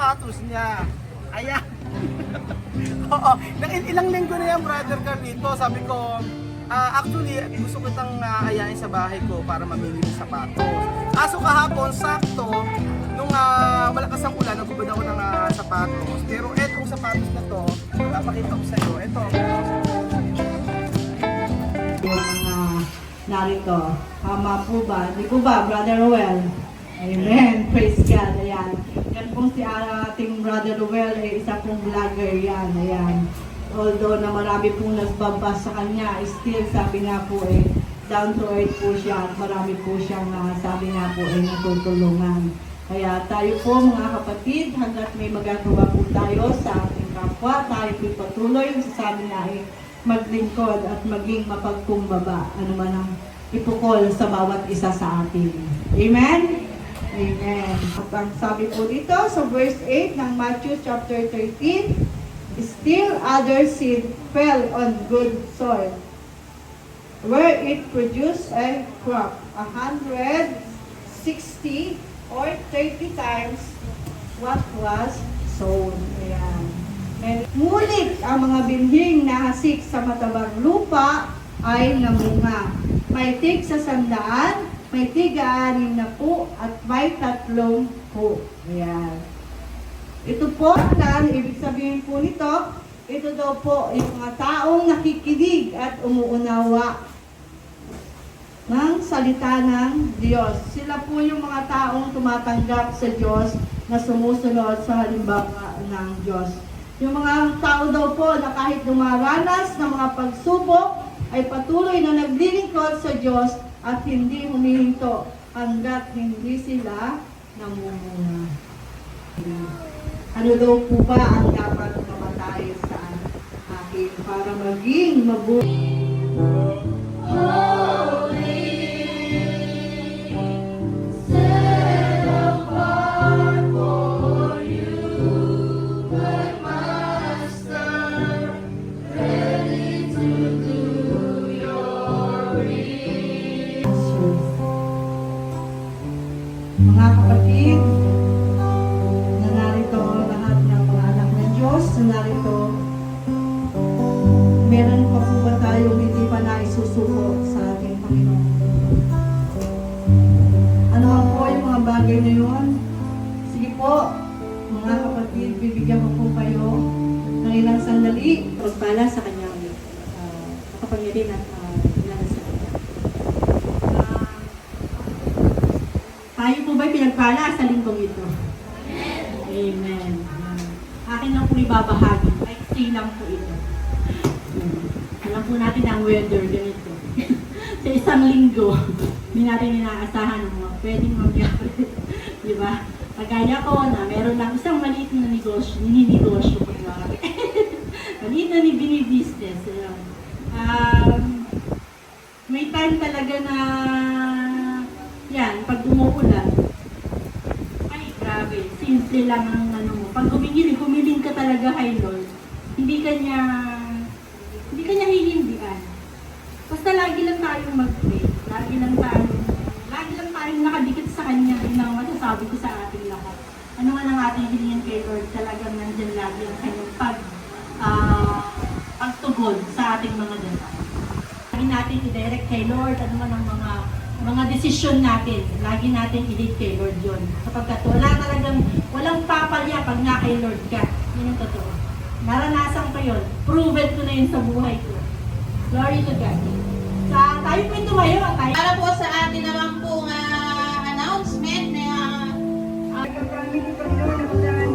sapatos niya. Ayan. Oo. Ilang linggo na yan, Brother Carlito. Sabi ko, actually, gusto ko itang ayain sa bahay ko para mamili ng sapatos. Kaso kahapon, sakto, nung malakas ang ulan, nagubad ako ng sapatos. Pero etong sapatos na to, napakita ko sa iyo. Ito. Narito. Tama po ba? Di po ba, Brother Roel? Amen. Praise God. Ayan. Yan pong si ating Brother Roel, isa pong vlogger yan. Ayan. Although na marami pong nagbabas sa kanya, still sabi nga po down to earth po siya at marami po siyang sabi nga po natutulungan. Kaya tayo po mga kapatid, hanggat may magagawa po tayo sa ating kapwa, tayo po patuloy sa sabi nga maglingkod at maging mapagkumbaba, ano man ang ipukol sa bawat isa sa atin. Amen? Amen. At ang sabi po dito sa verse 8 ng Matthew chapter 13, still other seed fell on good soil, where it produced a crop 160 or 30 times what was sown. Ayan. And ngunit ang mga binhing nahasik sa matabang lupa ay namunga. May tig sa 100, may tig 60 at may 30 po. Ayan. Ito po, ibig sabihin po nito, ito daw po yung mga taong nakikinig at umuunawa ng salita ng Diyos. Sila po yung mga taong tumatanggap sa Diyos na sumusunod sa halimbawa ng Diyos. Yung mga tao daw po na kahit dumaranas ng mga pagsubok ay patuloy na naglilingkod sa Diyos at hindi humihinto hanggat hindi sila namumuna. Ano daw po ba ang dapat mamatay sa akin para maging mabuti? Mga kapatid, na narito lahat ng mga anak ng Diyos, na narito, meron pa po ba tayong hindi pa naisusuko sa ating Panginoon? Ano man po yung mga bagay na yun? Sige po, mga kapatid, bibigyan ko po kayo ng ilang sandali. Pagpala sa kanyang makapangyarihan at ilang sa kanya. Tayo po ba'y pinagpala sa linggong ito? Amen. Akin lang po ibabahagi. Ay, stay lang po ito. Alam po natin ang weather ganito. Sa isang linggo, hindi natin inaasahan ng mga pwedeng mangyari. Di ba? Kagaya ko na meron lang isang maliit na negosyo, ninegosyo ko naman. Maliit na bini-business. May time talaga na yan, pag umuulan, ay grabe, simple lang ang ano mo. Pag humiling ka talaga kay Lord, hindi ka niya hihindian. Basta lagi lang tayong mag-pray. Lagi lang tayong nakadikit sa Kanya. Yun ang masasabi ko sa ating lahat. Ano nga ang ating hilingin kay Lord, talagang nandyan lagi ang kanyang pagtugod sa ating mga dasal. Lagi natin i-direct kay Lord, ano man ang mga desisyon natin, lagi natin i-lead kay Lord yun. Kapag walang papalya pag nga kay Lord ka. Yun ang totoo. Naranasan ko yun. Proven ko na yun sa buhay ko. Glory to God. Tayo po tumayo. Para po sa atin naman pong announcement na Pagpapamili ko ito na kung saan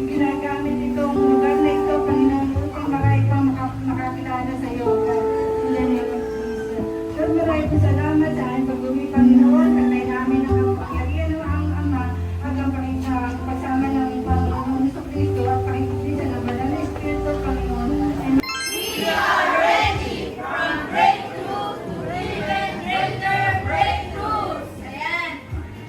ginagamit itong lugar na ito, Panginoon, upang ikaw makakilala sa iyo. In the name of Jesus. Lord, maraming salamat sa aking pag-umi, Panginoon, at may namin ang kapangyarihan ng ang Ama at ang pagsama ng Panginoon sa Kristo at pakikita ng Banal na Espiritu, Panginoon. we are ready from breakthrough to even greater breakthroughs. Ayan.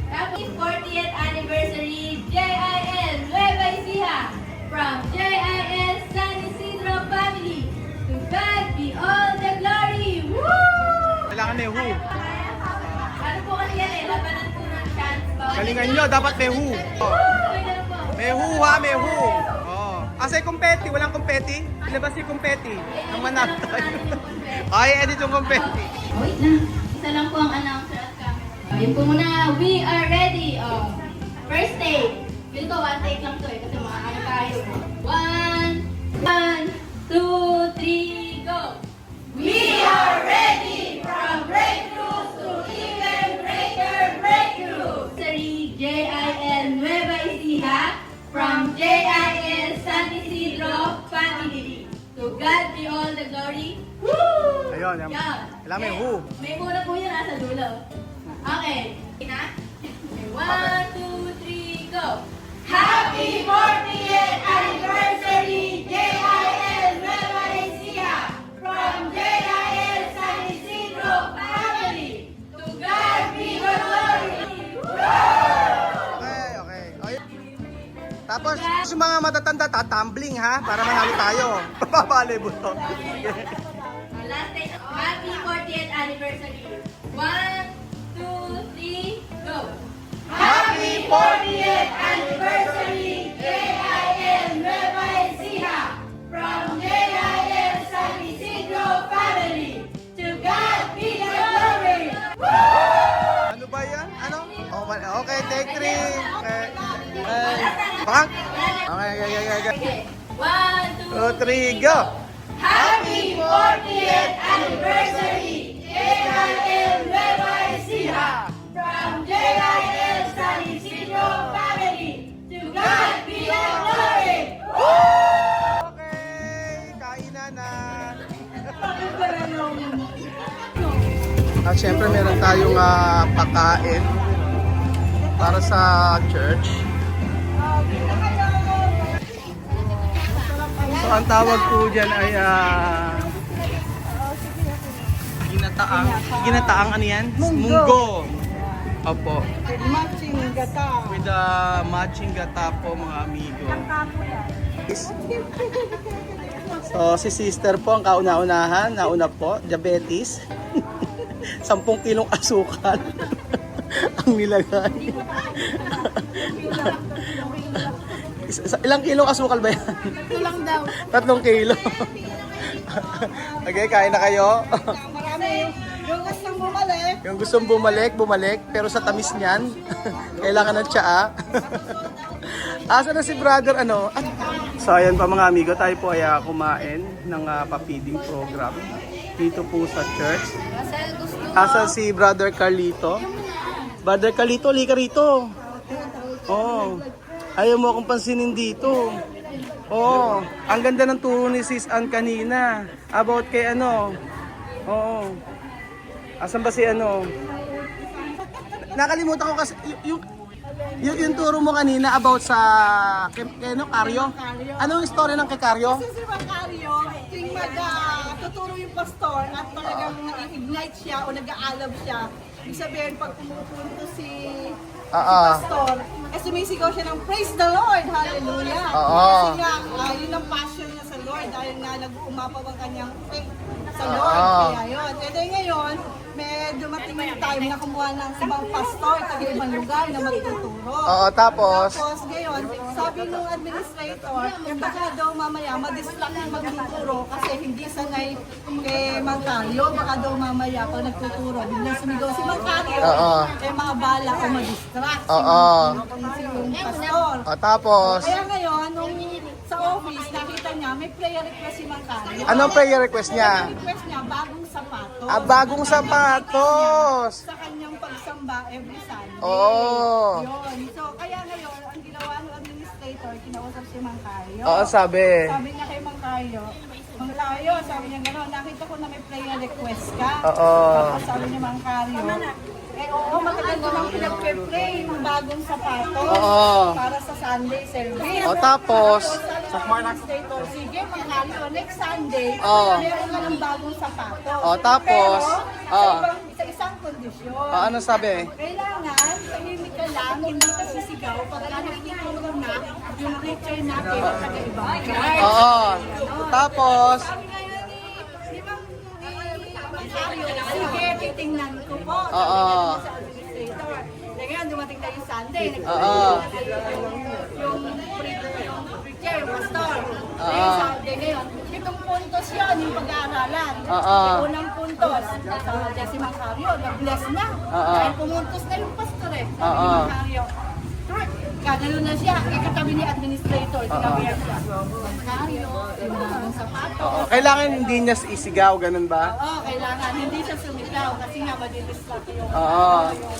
Happy 40th anniversary JIL Nueva Ecija from JIL San Isidro family. To God be all the glory. Woo! Kailangan may who. Ano po kasi yan labanan po ng chance. Galingan nyo, dapat may who. Woo! May who ha, may who. Oh. Asa yung kumpeti? Walang kumpeti? Ilabas yung kumpeti. Nang manalo tayo. Ay, edit yung kumpeti. Wait na. Isa lang po ang announcer at camera. Yun po muna. We are ready. First take. Feel ko one take lang to eh. Kasi makakano tayo. 1, 2, 3, go! We are ready from breakthrough to even greater breakthrough. Sorry, JIL Nueva Ecija from JIL San Isidro family. To God be all the glory. Woo! Ayun, yan. Yan. Kailangan may who. May muna po yun nasa dulo. Okay. Na? 1, 2, 3, go! Happy 40th anniversary, JIL Nueva Ecija from JIL San Isidro family. To God be the glory. Okay, okay. Ay. Tapos, yung mga matatanda, tatumbling ha, para manalo tayo. Papapalay buto. Last day. Happy 40th anniversary. 1, 2, 3, go! Happy 40th anniversary, JIL Nueva Ecija from JIL San Isidro family. To God be the glory. Ano ba yan? Ano? Okay, take 3. Okay. Bang? Okay. 1, 2, 2, 3, go! Happy 40th anniversary, JIL Nueva Ecija from JIL San Isidro family. To God be the glory. Okay, kainan na. At syempre meron tayong pagkain para sa church. So ang tawag po dyan ay ginataang ano yan? Munggo. Opo. Matching gata. With the matching gata po mga amigo. So si sister po ang kauna-unahan, nauna po, diabetes. 10 kilong asukal ang nilagay. Ilang kilong asukal ba yan? 3 lang daw. 3 kilo. Okay, kain na kayo. Marami. Yung gustong bumalik. Yung gustong bumalik, pero sa tamis niyan, kailangan ng tsaa. Asa na si brother, ano? So ayan pa mga amigo, tayo po ay kumain ng pa-feeding program dito po sa church. Asa si brother Carlito? Brother Carlito, lika rito. Oh, ayaw mo akong pansinin dito. Oh, ang ganda ng turo ni Sis Ann kanina about kay ano. Oo. Asan ba si ano? Nakalimutan ko kasi yung turo mo kanina about sa kay ano, Caryo. Anong story ng kay Caryo? Kasi si Macario, tuwing tuturo yung pastor at talagang nag-ignite siya o nag-aalab siya, ibig sabihin pag pumupunto si pastor, sumisigaw siya ng praise the Lord, hallelujah. Kasi nga, yun ang passion niya sa Lord dahil nga nag-uumapaw ang kanyang faith sa Lord. Kaya yun. Kaya ngayon, may dumating yung time na kumuha ng ibang pastor taga ibang lugar na magtuturo. Tapos Ngayon, sabi nung administrator, baka daw mamaya ma-distract yung magtuturo kasi hindi sanay kay Macario. Baka daw mamaya pag nagtuturo, biglang sumigaw si Macario, mga bala o ma-distract yung pastor. Tapos Kaya ngayon, nung sa office, nakita niya, may prayer request si Macario. anong prayer request niya? Prayer request niya, bagong sapatos. Bagong sapatos. Sa kanyang pagsamba every Sunday. Yun. So, kaya ngayon, ang ginawa ng administrator, kinausap si Mang Carlo. Sabi. Sabi niya kay Mang Carlo, Mang Carlo, sabi niya gano'n, nakita ko na may prayer request ka. Tapos sabi niya Mang Carlo, matagal ko nang pinag-pray ng bagong sapatos para sa Sunday service. Tapos Sabi ng administrator, sige Mang Carlo, next Sunday, meron ka ng bagong sapatos. Tapos Sa isang kondisyon. ano sabi? Kailangan, tahimik ka lang, hindi ka sisigaw, pagka nakikitulog na yung preacher natin at taga-ibang church. Tapos Sabi ngayon ni Mang Macario, sige, titingnan ko po. Sabi niya sa administrator. Ngayon, dumating na yung Sunday. Oo. Yung preacher, yung pastor. Yung Sunday ngayon. 7 puntos yun, yung pag-aaralan. Yung unang puntos. Sa Decimang Caryo, nag-bless na. Dahil pumuntos na yung pastor eh. Sa Decimang Caryo. Gagano na siya, ikatabi ni administrator, tinabihan siya. Caryo, yung sapato. Kailangan hindi niya isigaw, ganun ba? Oo, kailangan. Hindi siya sumigaw kasi nga madidistract yung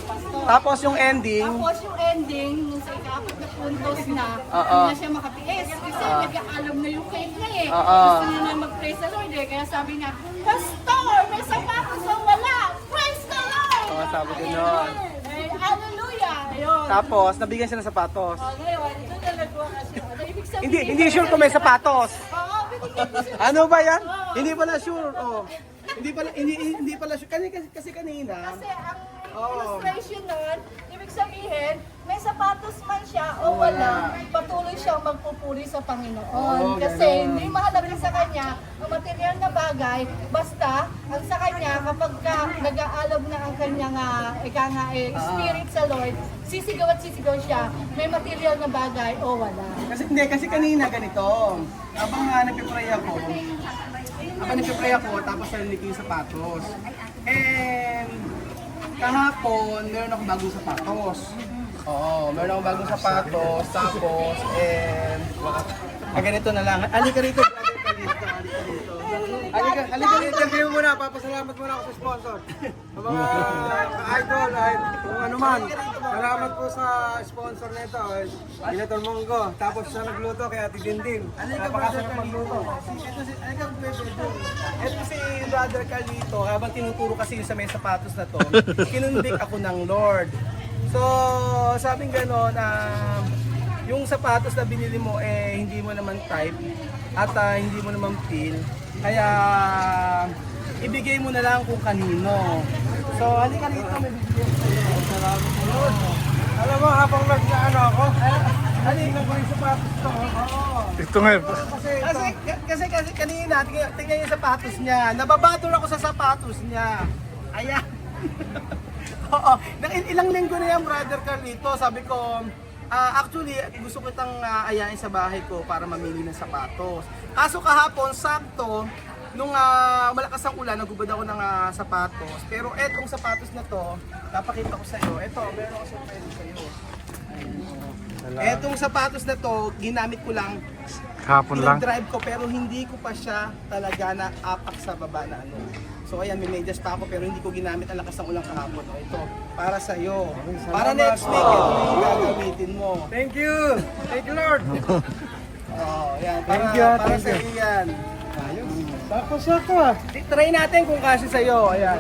pastor. Tapos yung ending, Tapos yung ending, nung sa ika-4 na puntos na, hindi na siya makatiis. Kasi nag-aalam na yung cake na eh. Gusto niya na mag-praise the Lord eh. Kaya sabi niya, Pastor, may sapatos ang wala! Praise the Lord! sabi gano'n. Eh, hallelujah! Ayun. Tapos, nabigyan siya ng sapatos. Ngayon, ito na nagawa kasi. Ano ibig sabihin? Hindi sure kung may sapatos. Oo, binigyan ko siya. Ano ba yan? Hindi pala sure. Oh. Hindi pala sure. Kasi kanina. Kasi ang illustration nun, ibig sabihin, may sapatos man siya o wala, patuloy siyang magpupuri sa Panginoon. Kasi hindi mahalaga sa kanya ang material na bagay, basta ang sa kanya kapag nag-aalab na ang kanyang spirit sa Lord, sisigaw at sisigaw siya, may material na bagay o wala. Kasi kanina ganito. Habang nagpe-pray ako, tapos narinig ko yung sapatos. And kahapon, meron akong bagong sapatos. Oo, meron akong bagong sapatos, tapos, ganito na lang. Halika rito, brother, halika rito. Halika rito. Interview muna, papasalamat muna ako sa sponsor. Sa mga ka-idol, kung ano man. Salamat po sa sponsor nito. Senator Monggo. Tapos sa nagluto kay Ate Dindin. Napakasarap magluto. Ito si Brother Carlito, habang tinuturo kasi yung sa may sapatos na to, kinundik ako ng Lord. So, sabing gano'n, yung sapatos na binili mo, hindi mo naman type at hindi mo naman feel. Kaya, ibigay mo na lang kung kanino. So, halika rito, may bibigyan ko sa'yo. Salamat sa Lord. Alam mo, habang nag-ano ako, Halika ko yung sapatos to. Oo. ito nga. Kasi kanina, tingnan yung sapatos niya. Nababatol ako sa sapatos niya. Ayan. Oo. Ilang linggo na yan, Brother Carlito. Sabi ko, actually, gusto ko itang ayain sa bahay ko para mamili ng sapatos. Kaso kahapon, sakto, nung malakas ang ulan, nagubad ako ng sapatos. Pero etong sapatos na to, napakita ko sa iyo. Ito, meron ako surprise sa iyo. Etong sapatos na to, ginamit ko lang. Hapon Drive ko pero hindi ko pa siya talaga na apak sa baba na ano. So ayan, may medyas pa ako pero hindi ko ginamit ang lakas ng ulang kahapon. O, ito, para sa iyo. Para next week, ito yung gagamitin mo. Thank you. Thank you, Lord. Oh, yan. Thank you, Para thank sa you. iyo yan. Tapos ako Try natin kung kasya sa iyo. Ayan.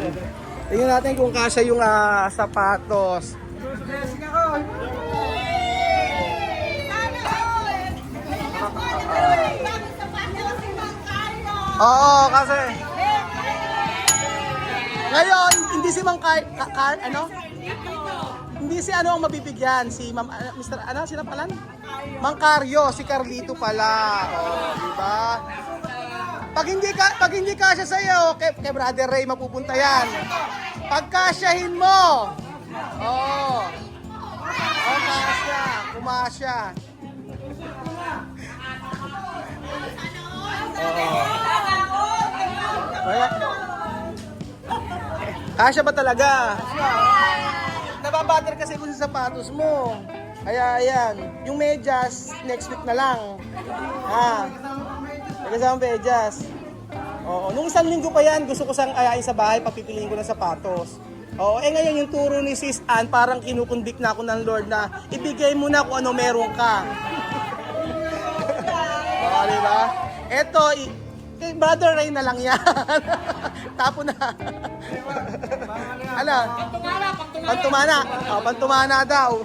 Tingnan natin kung kasya yung sapatos. Blessing ako. Oo, kasi ngayon, hindi si Mang ano? Hindi si ano ang mabibigyan, si Ma'am Mr. Ano, sino pala? Mang Caryo, si Carlito pala. Oh, di ba? Pag hindi kasya sa iyo, kay Brother Ray mapupunta 'yan. Pagkasyahin mo. Oh. Oh, kasya, kumasya. Kaya, kasya ba talaga? Nababatter kasi ko sa sapatos mo. Kaya ayan, yung medyas next week na lang. Kasama medyas. Oo, nung isang linggo pa yan, gusto ko sang ayain sa bahay, papipiliin ko ng sapatos. Oo, ngayon yung turo ni Sis Ann, parang kinukundik na ako ng Lord na ibigay mo na kung ano meron ka. Oo, di ba? Eto, kay Brother Ray na lang yan. Tapo na. Ano? Pantumana. Oh, pantumana daw.